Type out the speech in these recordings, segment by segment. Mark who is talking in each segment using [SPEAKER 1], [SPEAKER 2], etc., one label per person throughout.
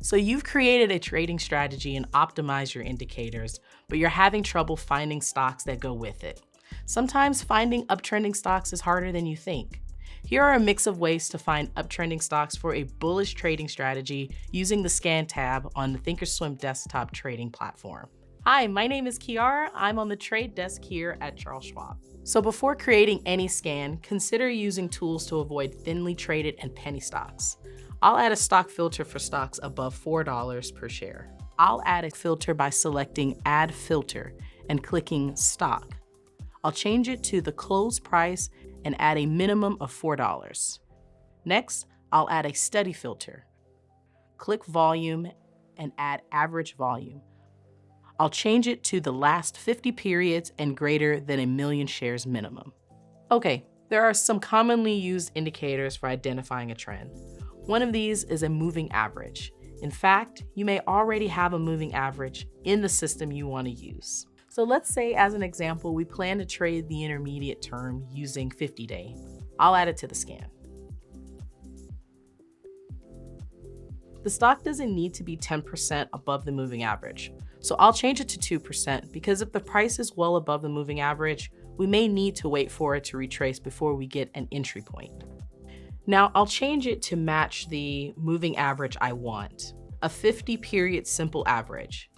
[SPEAKER 1] So you've created a trading strategy and optimized your indicators, but you're having trouble finding stocks that go with it. Sometimes finding uptrending stocks is harder than you think. Here are a mix of ways to find uptrending stocks for a bullish trading strategy using the Scan tab on the thinkorswim desktop trading platform. Hi, my name is Kiara. I'm on the trade desk here at Charles Schwab. So before creating any scan, consider using tools to avoid thinly traded and penny stocks. I'll add a stock filter for stocks above $4 per share. I'll add a filter by selecting Add Filter and clicking Stock. I'll change it to the close price and add a minimum of $4. Next, I'll add a study filter. Click Volume and add Average Volume. I'll change it to the last 50 periods and greater than 1 million shares minimum. Okay, there are some commonly used indicators for identifying a trend. One of these is a moving average. In fact, you may already have a moving average in the system you want to use. So let's say, as an example, we plan to trade the intermediate term using 50-day. I'll add it to the scan. The stock doesn't need to be 10% above the moving average, so I'll change it to 2% because if the price is well above the moving average, we may need to wait for it to retrace before we get an entry point. Now I'll change it to match the moving average I want, a 50-period simple average.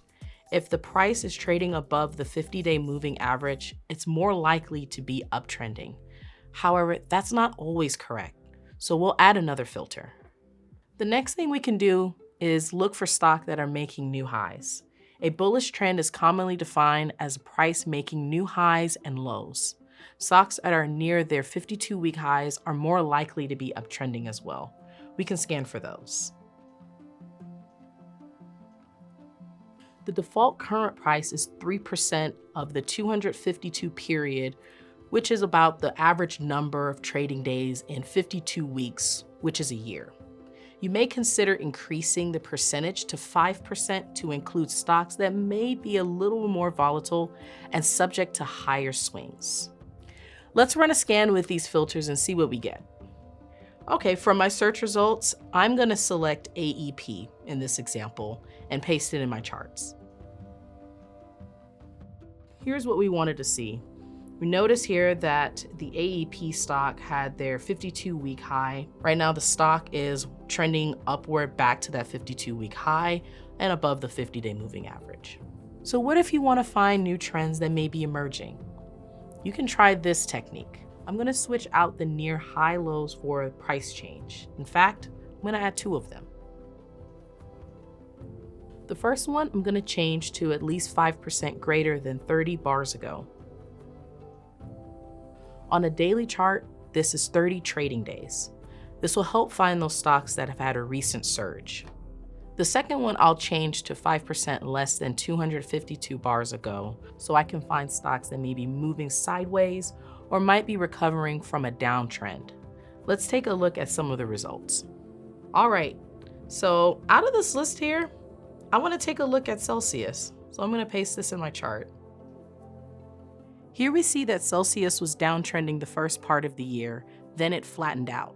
[SPEAKER 1] If the price is trading above the 50-day moving average, it's more likely to be uptrending. However, that's not always correct, so we'll add another filter. The next thing we can do is look for stocks that are making new highs. A bullish trend is commonly defined as a price making new highs and lows. Stocks that are near their 52-week highs are more likely to be uptrending as well. We can scan for those. The default current price is 3% of the 252 period, which is about the average number of trading days in 52 weeks, which is a year. You may consider increasing the percentage to 5% to include stocks that may be a little more volatile and subject to higher swings. Let's run a scan with these filters and see what we get. Okay, from my search results, I'm going to select AEP in this example and paste it in my charts. Here's what we wanted to see. We notice here that the AEP stock had their 52-week high. Right now, the stock is trending upward back to that 52-week high and above the 50-day moving average. So what if you want to find new trends that may be emerging? You can try this technique. I'm going to switch out the near high lows for a price change. In fact, I'm going to add 2 of them. The first one I'm going to change to at least 5% greater than 30 bars ago. On a daily chart, this is 30 trading days. This will help find those stocks that have had a recent surge. The second one I'll change to 5% less than 252 bars ago, so I can find stocks that may be moving sideways or might be recovering from a downtrend. Let's take a look at some of the results. All right, so out of this list here, I want to take a look at Celsius. So I'm going to paste this in my chart. Here we see that Celsius was downtrending the first part of the year, then it flattened out.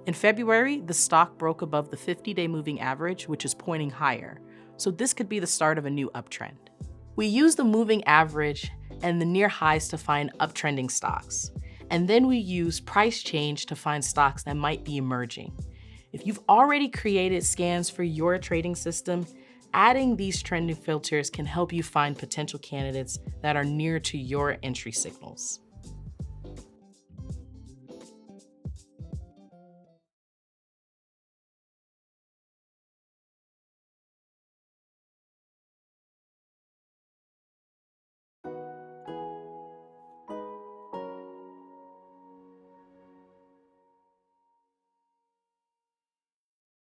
[SPEAKER 1] In February, the stock broke above the 50-day moving average, which is pointing higher. So this could be the start of a new uptrend. We use the moving average and the near highs to find uptrending stocks. And then we use price change to find stocks that might be emerging. If you've already created scans for your trading system, adding these trending filters can help you find potential candidates that are near to your entry signals.